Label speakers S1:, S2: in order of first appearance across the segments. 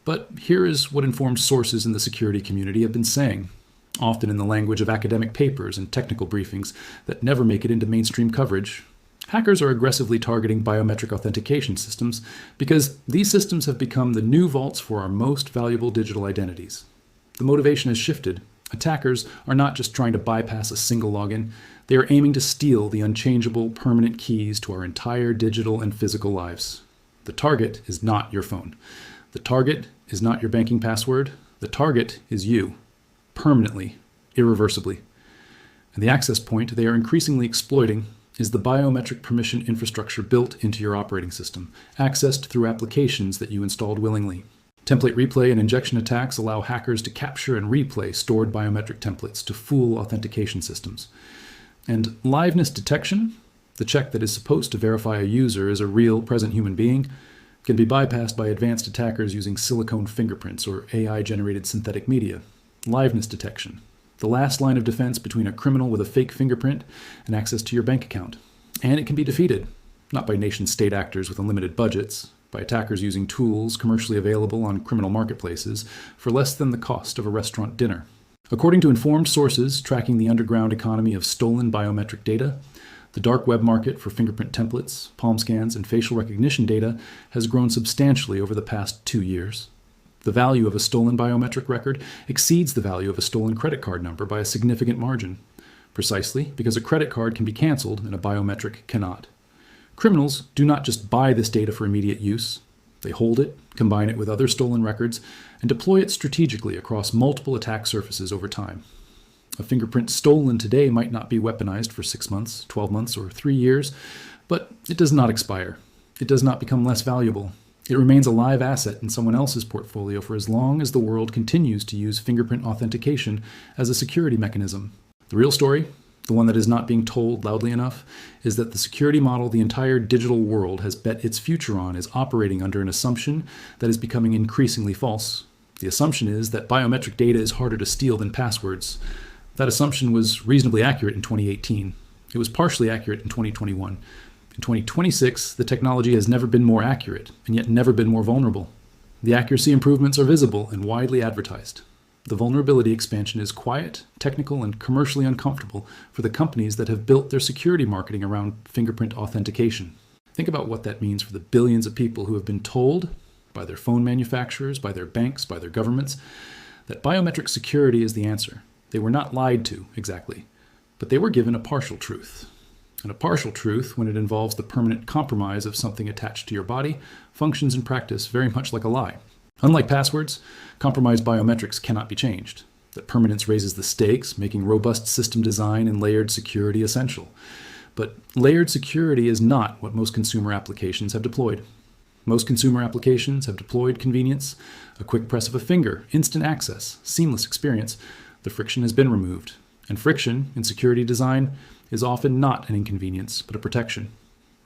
S1: But here is what informed sources in the security community have been saying, often in the language of academic papers and technical briefings that never make it into mainstream coverage. Hackers are aggressively targeting biometric authentication systems because these systems have become the new vaults for our most valuable digital identities. The motivation has shifted. Attackers are not just trying to bypass a single login, they are aiming to steal the unchangeable, permanent keys to our entire digital and physical lives. The target is not your phone. The target is not your banking password. The target is you, permanently, irreversibly. And the access point they are increasingly exploiting is the biometric permission infrastructure built into your operating system, accessed through applications that you installed willingly. Template replay and injection attacks allow hackers to capture and replay stored biometric templates to fool authentication systems. And liveness detection, the check that is supposed to verify a user as a real, present human being, can be bypassed by advanced attackers using silicone fingerprints or AI-generated synthetic media. Liveness detection, the last line of defense between a criminal with a fake fingerprint and access to your bank account. And it can be defeated, not by nation-state actors with unlimited budgets, by attackers using tools commercially available on criminal marketplaces for less than the cost of a restaurant dinner. According to informed sources tracking the underground economy of stolen biometric data, the dark web market for fingerprint templates, palm scans, and facial recognition data has grown substantially over the past 2 years. The value of a stolen biometric record exceeds the value of a stolen credit card number by a significant margin, precisely because a credit card can be canceled and a biometric cannot. Criminals do not just buy this data for immediate use. They hold it, combine it with other stolen records, and deploy it strategically across multiple attack surfaces over time. A fingerprint stolen today might not be weaponized for 6 months, 12 months, or 3 years, but it does not expire. It does not become less valuable. It remains a live asset in someone else's portfolio for as long as the world continues to use fingerprint authentication as a security mechanism. The real story, the one that is not being told loudly enough, is that the security model the entire digital world has bet its future on is operating under an assumption that is becoming increasingly false. The assumption is that biometric data is harder to steal than passwords. That assumption was reasonably accurate in 2018. It was partially accurate in 2021. In 2026, the technology has never been more accurate, and yet never been more vulnerable. The accuracy improvements are visible and widely advertised. The vulnerability expansion is quiet, technical, and commercially uncomfortable for the companies that have built their security marketing around fingerprint authentication. Think about what that means for the billions of people who have been told, by their phone manufacturers, by their banks, by their governments, that biometric security is the answer. They were not lied to, exactly, but they were given a partial truth. And a partial truth, when it involves the permanent compromise of something attached to your body, functions in practice very much like a lie. Unlike passwords, compromised biometrics cannot be changed. That permanence raises the stakes, making robust system design and layered security essential. But layered security is not what most consumer applications have deployed. Most consumer applications have deployed convenience, a quick press of a finger, instant access, seamless experience. The friction has been removed. And friction, in security design, is often not an inconvenience, but a protection.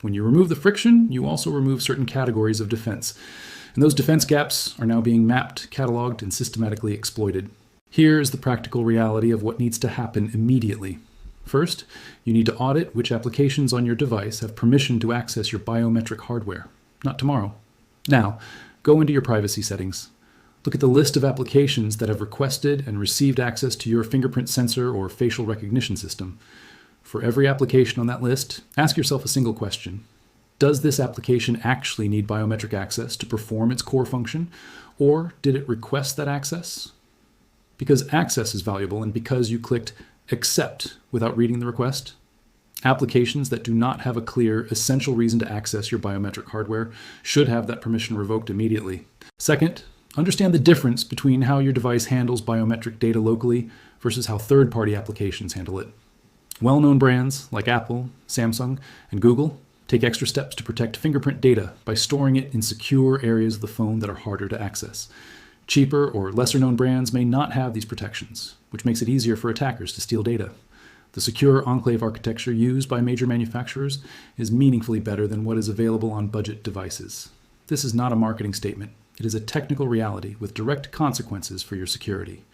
S1: When you remove the friction, you also remove certain categories of defense. And those defense gaps are now being mapped, cataloged, and systematically exploited. Here is the practical reality of what needs to happen immediately. First, you need to audit which applications on your device have permission to access your biometric hardware. Not tomorrow. Now, go into your privacy settings. Look at the list of applications that have requested and received access to your fingerprint sensor or facial recognition system. For every application on that list, ask yourself a single question. Does this application actually need biometric access to perform its core function, or did it request that access? Because access is valuable and because you clicked accept without reading the request. Applications that do not have a clear, essential reason to access your biometric hardware should have that permission revoked immediately. Second, understand the difference between how your device handles biometric data locally versus how third-party applications handle it. Well-known brands like Apple, Samsung, and Google take extra steps to protect fingerprint data by storing it in secure areas of the phone that are harder to access. Cheaper or lesser-known brands may not have these protections, which makes it easier for attackers to steal data. The secure enclave architecture used by major manufacturers is meaningfully better than what is available on budget devices. This is not a marketing statement. It is a technical reality with direct consequences for your security.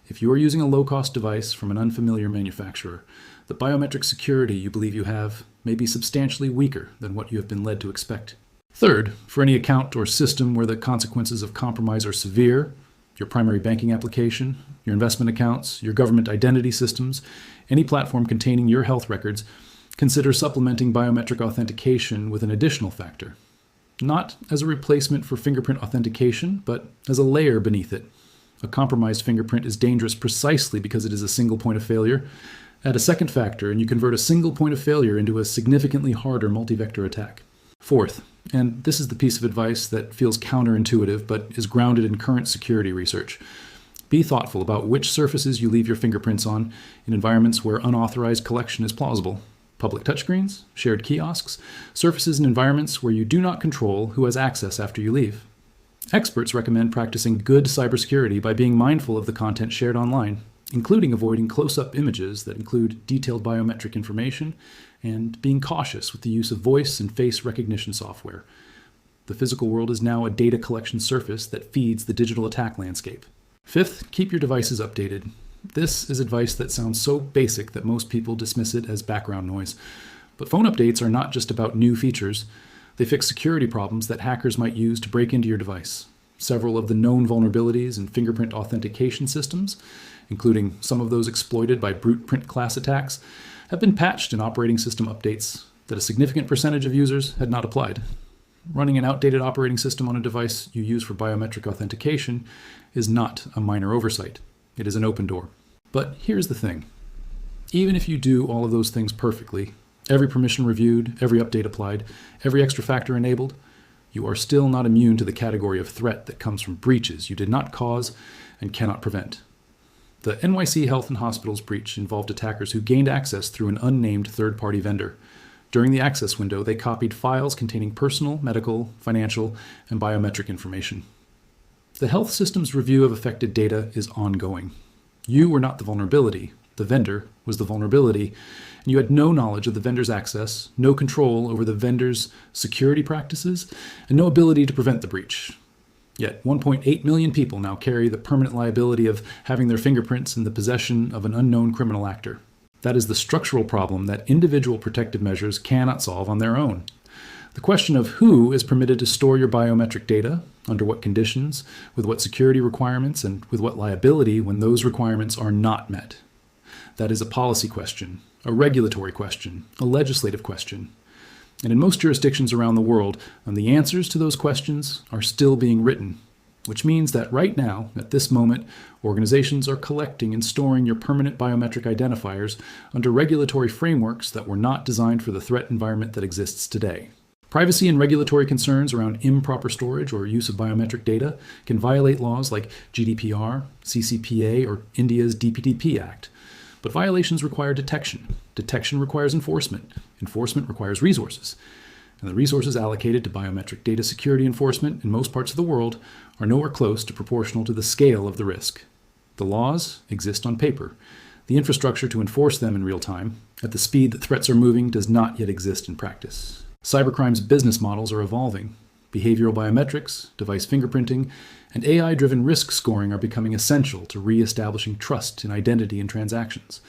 S1: If you are using a low-cost device from an unfamiliar manufacturer, the biometric security you believe you have may be substantially weaker than what you have been led to expect. Third, for any account or system where the consequences of compromise are severe, your primary banking application, your investment accounts, your government identity systems, any platform containing your health records, consider supplementing biometric authentication with an additional factor. Not as a replacement for fingerprint authentication, but as a layer beneath it. A compromised fingerprint is dangerous precisely because it is a single point of failure. Add a second factor, and you convert a single point of failure into a significantly harder multi-vector attack. Fourth, and this is the piece of advice that feels counterintuitive but is grounded in current security research. Be thoughtful about which surfaces you leave your fingerprints on in environments where unauthorized collection is plausible. Public touchscreens, shared kiosks, surfaces and environments where you do not control who has access after you leave. Experts recommend practicing good cybersecurity by being mindful of the content shared online, including avoiding close-up images that include detailed biometric information and being cautious with the use of voice and face recognition software. The physical world is now a data collection surface that feeds the digital attack landscape. Fifth, keep your devices updated. This is advice that sounds so basic that most people dismiss it as background noise. But phone updates are not just about new features. They fix security problems that hackers might use to break into your device. Several of the known vulnerabilities in fingerprint authentication systems, including some of those exploited by brute print class attacks, have been patched in operating system updates that a significant percentage of users had not applied. Running an outdated operating system on a device you use for biometric authentication is not a minor oversight. It is an open door. But here's the thing. Even if you do all of those things perfectly, every permission reviewed, every update applied, every extra factor enabled, you are still not immune to the category of threat that comes from breaches you did not cause and cannot prevent. The NYC Health and Hospitals breach involved attackers who gained access through an unnamed third-party vendor. During the access window, they copied files containing personal, medical, financial, and biometric information. The health system's review of affected data is ongoing. You were not the vulnerability. The vendor was the vulnerability, and you had no knowledge of the vendor's access, no control over the vendor's security practices, and no ability to prevent the breach. Yet 1.8 million people now carry the permanent liability of having their fingerprints in the possession of an unknown criminal actor. That is the structural problem that individual protective measures cannot solve on their own. The question of who is permitted to store your biometric data, under what conditions, with what security requirements, and with what liability when those requirements are not met. That is a policy question, a regulatory question, a legislative question. And in most jurisdictions around the world, the answers to those questions are still being written, which means that right now, at this moment, organizations are collecting and storing your permanent biometric identifiers under regulatory frameworks that were not designed for the threat environment that exists today. Privacy and regulatory concerns around improper storage or use of biometric data can violate laws like GDPR, CCPA, or India's DPDP Act. But violations require detection. Detection requires enforcement. Enforcement requires resources. And the resources allocated to biometric data security enforcement in most parts of the world are nowhere close to proportional to the scale of the risk. The laws exist on paper. The infrastructure to enforce them in real time, at the speed that threats are moving, does not yet exist in practice. Cybercrime's business models are evolving. Behavioral biometrics, device fingerprinting, and AI-driven risk scoring are becoming essential to re-establishing trust in identity and transactions.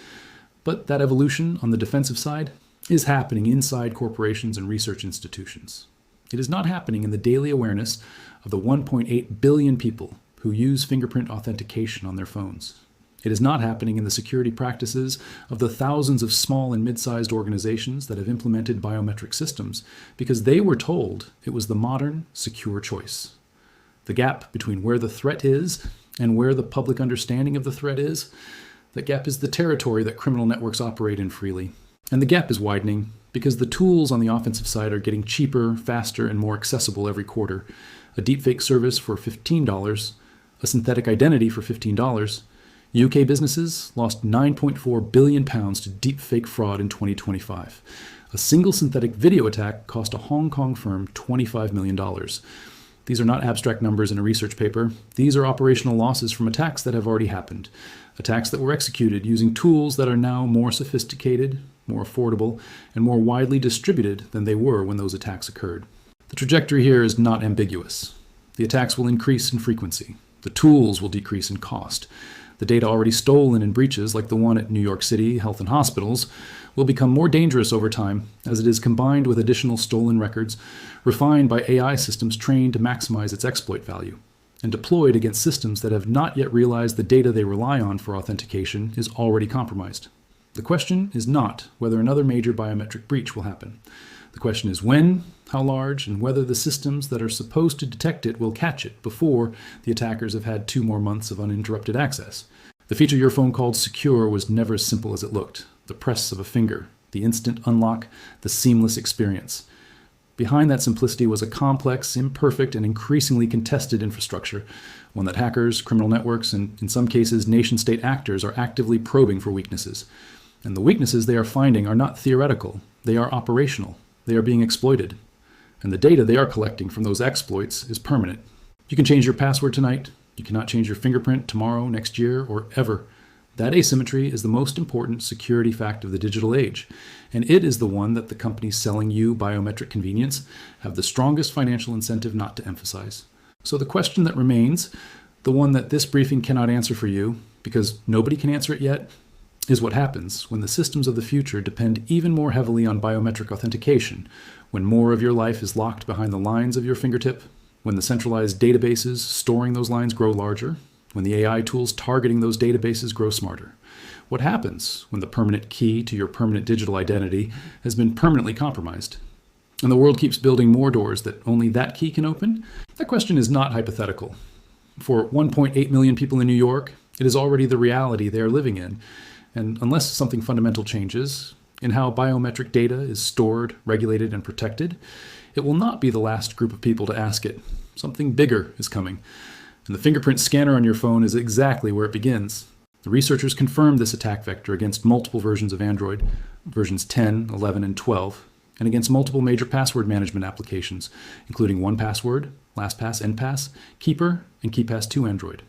S1: But that evolution on the defensive side is happening inside corporations and research institutions. It is not happening in the daily awareness of the 1.8 billion people who use fingerprint authentication on their phones. It is not happening in the security practices of the thousands of small and mid-sized organizations that have implemented biometric systems because they were told it was the modern, secure choice. The gap between where the threat is and where the public understanding of the threat is, that gap is the territory that criminal networks operate in freely. And the gap is widening because the tools on the offensive side are getting cheaper, faster, and more accessible every quarter. A deepfake service for $15, a synthetic identity for $15. UK businesses lost £9.4 billion to deepfake fraud in 2025. A single synthetic video attack cost a Hong Kong firm $25 million. These are not abstract numbers in a research paper. These are operational losses from attacks that have already happened. Attacks that were executed using tools that are now more sophisticated, more affordable, and more widely distributed than they were when those attacks occurred. The trajectory here is not ambiguous. The attacks will increase in frequency. The tools will decrease in cost. The data already stolen in breaches like the one at New York City Health and Hospitals will become more dangerous over time as it is combined with additional stolen records, refined by AI systems trained to maximize its exploit value, and deployed against systems that have not yet realized the data they rely on for authentication is already compromised. The question is not whether another major biometric breach will happen. The question is when, how large, and whether the systems that are supposed to detect it will catch it before the attackers have had 2 more months of uninterrupted access. The feature your phone called secure was never as simple as it looked. The press of a finger, the instant unlock, the seamless experience. Behind that simplicity was a complex, imperfect, and increasingly contested infrastructure, one that hackers, criminal networks, and in some cases nation-state actors are actively probing for weaknesses. And the weaknesses they are finding are not theoretical, they are operational. They are being exploited. And the data they are collecting from those exploits is permanent. You can change your password tonight. You cannot change your fingerprint tomorrow, next year, or ever. That asymmetry is the most important security fact of the digital age, and it is the one that the companies selling you biometric convenience have the strongest financial incentive not to emphasize. So the question that remains, the one that this briefing cannot answer for you, because nobody can answer it yet, is what happens when the systems of the future depend even more heavily on biometric authentication, when more of your life is locked behind the lines of your fingertip, when the centralized databases storing those lines grow larger, when the AI tools targeting those databases grow smarter. What happens when the permanent key to your permanent digital identity has been permanently compromised? And the world keeps building more doors that only that key can open? That question is not hypothetical. For 1.8 million people in New York, it is already the reality they are living in. And unless something fundamental changes in how biometric data is stored, regulated, and protected, it will not be the last group of people to ask it. Something bigger is coming. And the fingerprint scanner on your phone is exactly where it begins. The researchers confirmed this attack vector against multiple versions of Android, versions 10, 11, and 12, and against multiple major password management applications, including 1Password, LastPass, NPass, Keeper, and KeePass2 Android.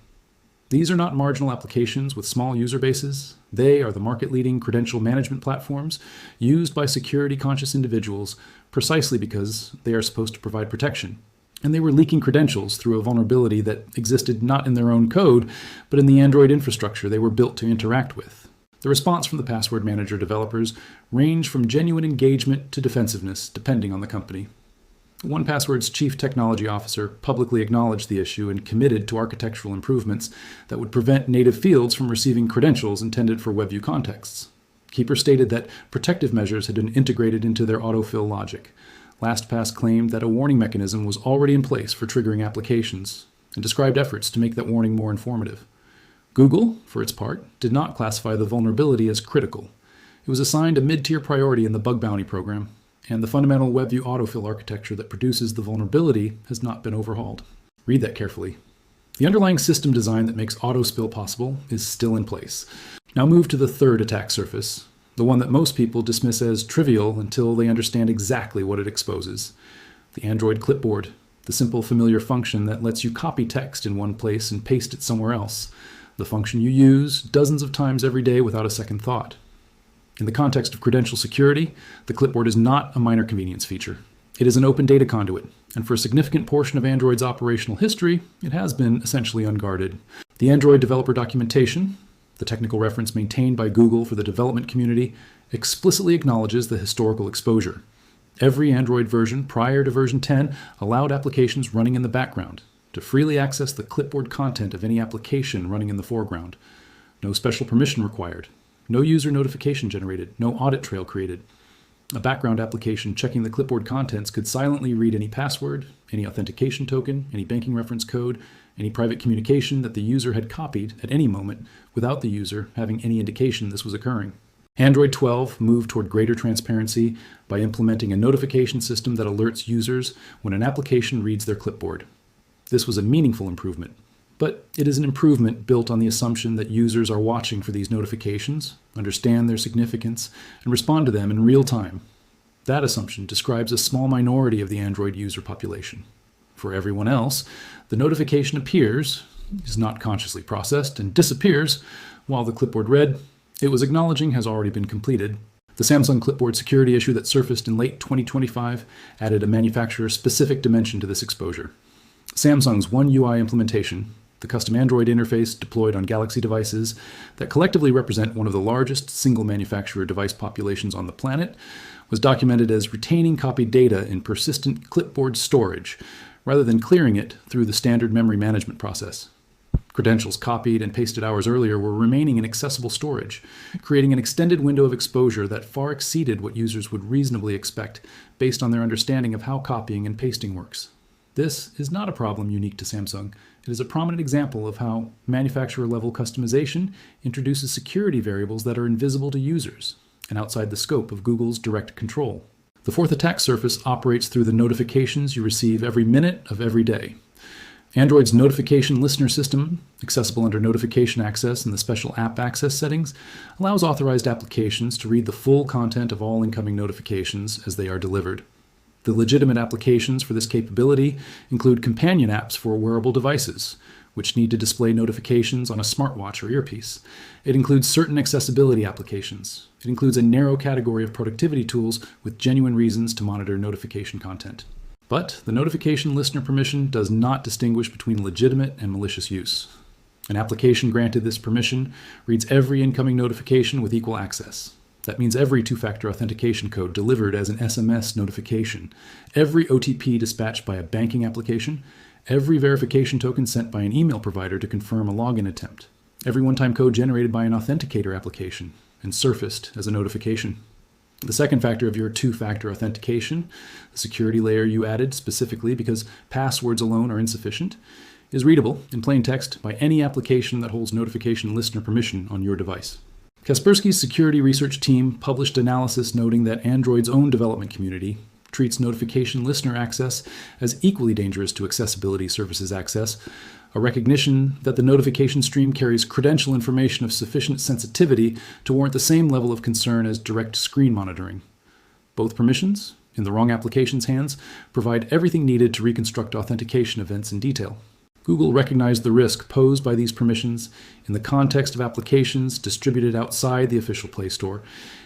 S1: These are not marginal applications with small user bases. They are the market-leading credential management platforms used by security-conscious individuals precisely because they are supposed to provide protection. And they were leaking credentials through a vulnerability that existed not in their own code, but in the Android infrastructure they were built to interact with. The response from the password manager developers ranged from genuine engagement to defensiveness, depending on the company. 1Password's chief technology officer publicly acknowledged the issue and committed to architectural improvements that would prevent native fields from receiving credentials intended for WebView contexts. Keeper stated that protective measures had been integrated into their autofill logic. LastPass claimed that a warning mechanism was already in place for triggering applications and described efforts to make that warning more informative. Google, for its part, did not classify the vulnerability as critical. It was assigned a mid-tier priority in the bug bounty program, and the fundamental WebView autofill architecture that produces the vulnerability has not been overhauled. Read that carefully. The underlying system design that makes autospill possible is still in place. Now move to the third attack surface, the one that most people dismiss as trivial until they understand exactly what it exposes. The Android clipboard, the simple familiar function that lets you copy text in one place and paste it somewhere else. The function you use dozens of times every day without a second thought. In the context of credential security, the clipboard is not a minor convenience feature. It is an open data conduit, and for a significant portion of Android's operational history, it has been essentially unguarded. The Android developer documentation, the technical reference maintained by Google for the development community, explicitly acknowledges the historical exposure. Every Android version prior to version 10 allowed applications running in the background to freely access the clipboard content of any application running in the foreground. No special permission required. No user notification generated, no audit trail created. A background application checking the clipboard contents could silently read any password, any authentication token, any banking reference code, any private communication that the user had copied at any moment without the user having any indication this was occurring. Android 12 moved toward greater transparency by implementing a notification system that alerts users when an application reads their clipboard. This was a meaningful improvement. But it is an improvement built on the assumption that users are watching for these notifications, understand their significance, and respond to them in real time. That assumption describes a small minority of the Android user population. For everyone else, the notification appears, is not consciously processed, and disappears, while the clipboard read, it was acknowledging has already been completed. The Samsung clipboard security issue that surfaced in late 2025 added a manufacturer-specific dimension to this exposure. Samsung's One UI implementation, the custom Android interface deployed on Galaxy devices that collectively represent one of the largest single manufacturer device populations on the planet, was documented as retaining copied data in persistent clipboard storage rather than clearing it through the standard memory management process. Credentials copied and pasted hours earlier were remaining in accessible storage, creating an extended window of exposure that far exceeded what users would reasonably expect based on their understanding of how copying and pasting works. This is not a problem unique to Samsung. It is a prominent example of how manufacturer-level customization introduces security variables that are invisible to users and outside the scope of Google's direct control. The fourth attack surface operates through the notifications you receive every minute of every day. Android's notification listener system, accessible under Notification Access in the special App Access settings, allows authorized applications to read the full content of all incoming notifications as they are delivered. The legitimate applications for this capability include companion apps for wearable devices, which need to display notifications on a smartwatch or earpiece. It includes certain accessibility applications. It includes a narrow category of productivity tools with genuine reasons to monitor notification content. But the notification listener permission does not distinguish between legitimate and malicious use. An application granted this permission reads every incoming notification with equal access. That means every two-factor authentication code delivered as an SMS notification, every OTP dispatched by a banking application, every verification token sent by an email provider to confirm a login attempt, every one-time code generated by an authenticator application and surfaced as a notification. The second factor of your two-factor authentication, the security layer you added specifically because passwords alone are insufficient, is readable in plain text by any application that holds notification listener permission on your device. Kaspersky's security research team published analysis noting that Android's own development community treats notification listener access as equally dangerous to accessibility services access, a recognition that the notification stream carries credential information of sufficient sensitivity to warrant the same level of concern as direct screen monitoring. Both permissions, in the wrong application's hands, provide everything needed to reconstruct authentication events in detail. Google recognized the risk posed by these permissions in the context of applications distributed outside the official Play Store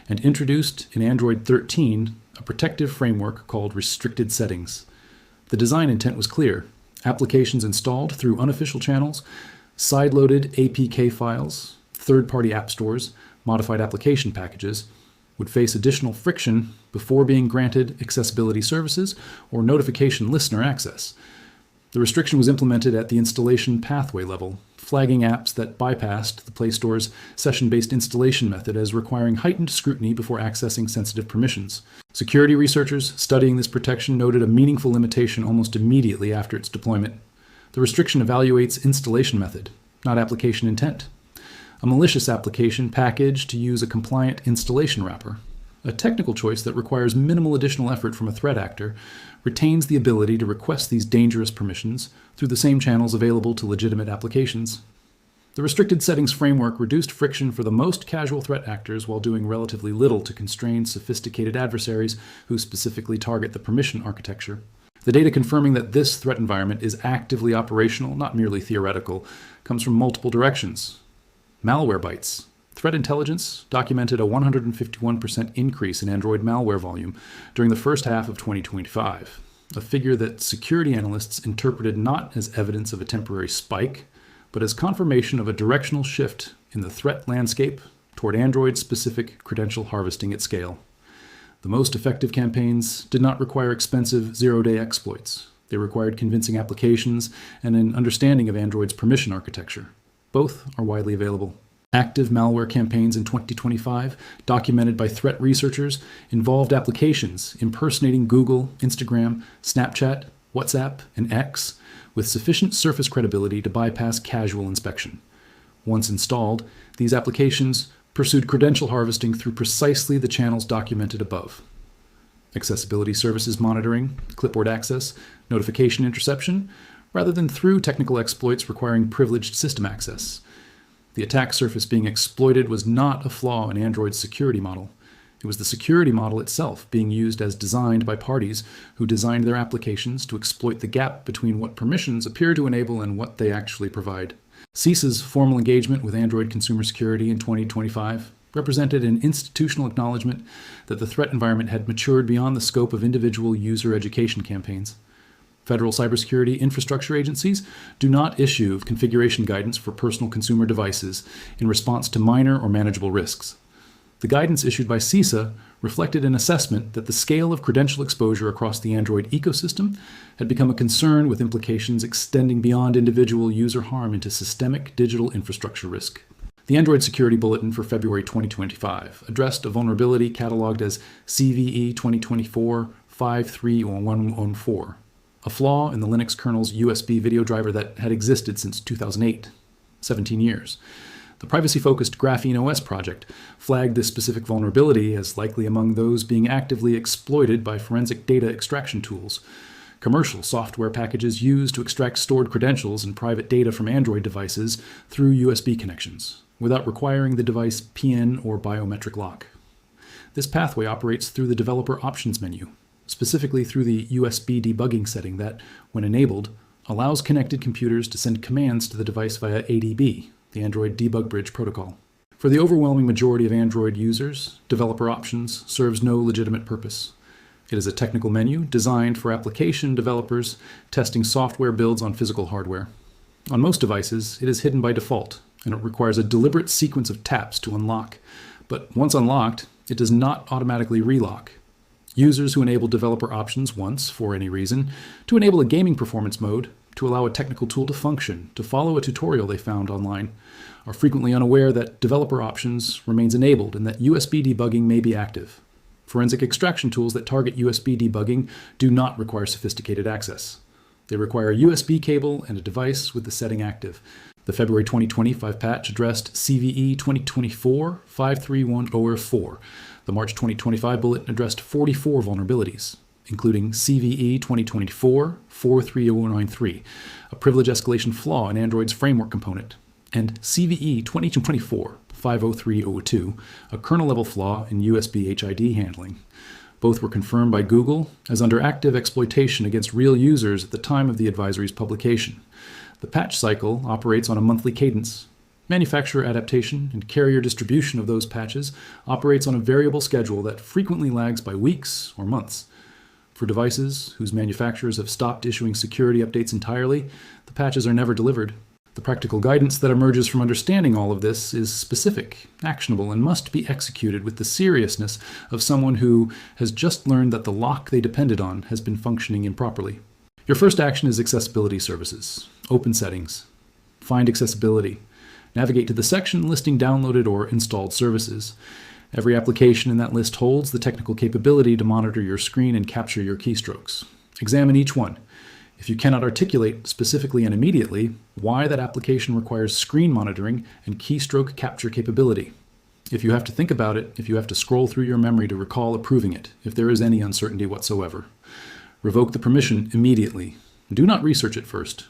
S1: and introduced in Android 13 a protective framework called restricted settings. The design intent was clear. Applications installed through unofficial channels, side-loaded APK files, third-party app stores, modified application packages would face additional friction before being granted accessibility services or notification listener access. The restriction was implemented at the installation pathway level, flagging apps that bypassed the Play Store's session-based installation method as requiring heightened scrutiny before accessing sensitive permissions. Security researchers studying this protection noted a meaningful limitation almost immediately after its deployment. The restriction evaluates installation method, not application intent. A malicious application packaged to use a compliant installation wrapper, a technical choice that requires minimal additional effort from a threat actor, retains the ability to request these dangerous permissions through the same channels available to legitimate applications. The restricted settings framework reduced friction for the most casual threat actors while doing relatively little to constrain sophisticated adversaries who specifically target the permission architecture. The data confirming that this threat environment is actively operational, not merely theoretical, comes from multiple directions. Malwarebytes. Threat intelligence documented a 151% increase in Android malware volume during the first half of 2025, a figure that security analysts interpreted not as evidence of a temporary spike, but as confirmation of a directional shift in the threat landscape toward Android-specific credential harvesting at scale. The most effective campaigns did not require expensive zero-day exploits. They required convincing applications and an understanding of Android's permission architecture. Both are widely available. Active malware campaigns in 2025, documented by threat researchers, involved applications impersonating Google, Instagram, Snapchat, WhatsApp, and X with sufficient surface credibility to bypass casual inspection. Once installed, these applications pursued credential harvesting through precisely the channels documented above: accessibility services monitoring, clipboard access, notification interception, rather than through technical exploits requiring privileged system access. The attack surface being exploited was not a flaw in Android's security model. It was the security model itself being used as designed by parties who designed their applications to exploit the gap between what permissions appear to enable and what they actually provide. CISA's formal engagement with Android consumer security in 2025 represented an institutional acknowledgement that the threat environment had matured beyond the scope of individual user education campaigns. Federal cybersecurity infrastructure agencies do not issue configuration guidance for personal consumer devices in response to minor or manageable risks. The guidance issued by CISA reflected an assessment that the scale of credential exposure across the Android ecosystem had become a concern with implications extending beyond individual user harm into systemic digital infrastructure risk. The Android Security Bulletin for February 2025 addressed a vulnerability cataloged as CVE 2024-53114, a flaw in the Linux kernel's USB video driver that had existed since 2008, 17 years. The privacy-focused Graphene OS project flagged this specific vulnerability as likely among those being actively exploited by forensic data extraction tools, commercial software packages used to extract stored credentials and private data from Android devices through USB connections, without requiring the device PN or biometric lock. This pathway operates through the developer options menu, specifically through the USB debugging setting that, when enabled, allows connected computers to send commands to the device via ADB, the Android Debug Bridge protocol. For the overwhelming majority of Android users, developer options serves no legitimate purpose. It is a technical menu designed for application developers testing software builds on physical hardware. On most devices, it is hidden by default, and it requires a deliberate sequence of taps to unlock. But once unlocked, it does not automatically relock. Users who enable developer options once, for any reason, to enable a gaming performance mode, to allow a technical tool to function, to follow a tutorial they found online, are frequently unaware that developer options remains enabled and that USB debugging may be active. Forensic extraction tools that target USB debugging do not require sophisticated access. They require a USB cable and a device with the setting active. The February 2025 patch addressed CVE 2024-53104. The March 2025 bulletin addressed 44 vulnerabilities, including CVE 2024-43093, a privilege escalation flaw in Android's framework component, and CVE 2024-50302, a kernel-level flaw in USB HID handling. Both were confirmed by Google as under active exploitation against real users at the time of the advisory's publication. The patch cycle operates on a monthly cadence. Manufacturer adaptation and carrier distribution of those patches operates on a variable schedule that frequently lags by weeks or months. For devices whose manufacturers have stopped issuing security updates entirely, the patches are never delivered. The practical guidance that emerges from understanding all of this is specific, actionable, and must be executed with the seriousness of someone who has just learned that the lock they depended on has been functioning improperly. Your first action is accessibility services. Open settings. Find accessibility. Navigate to the section listing downloaded or installed services. Every application in that list holds the technical capability to monitor your screen and capture your keystrokes. Examine each one. If you cannot articulate specifically and immediately why that application requires screen monitoring and keystroke capture capability. If you have to think about it, if you have to scroll through your memory to recall approving it, if there is any uncertainty whatsoever. Revoke the permission immediately. Do not research it first.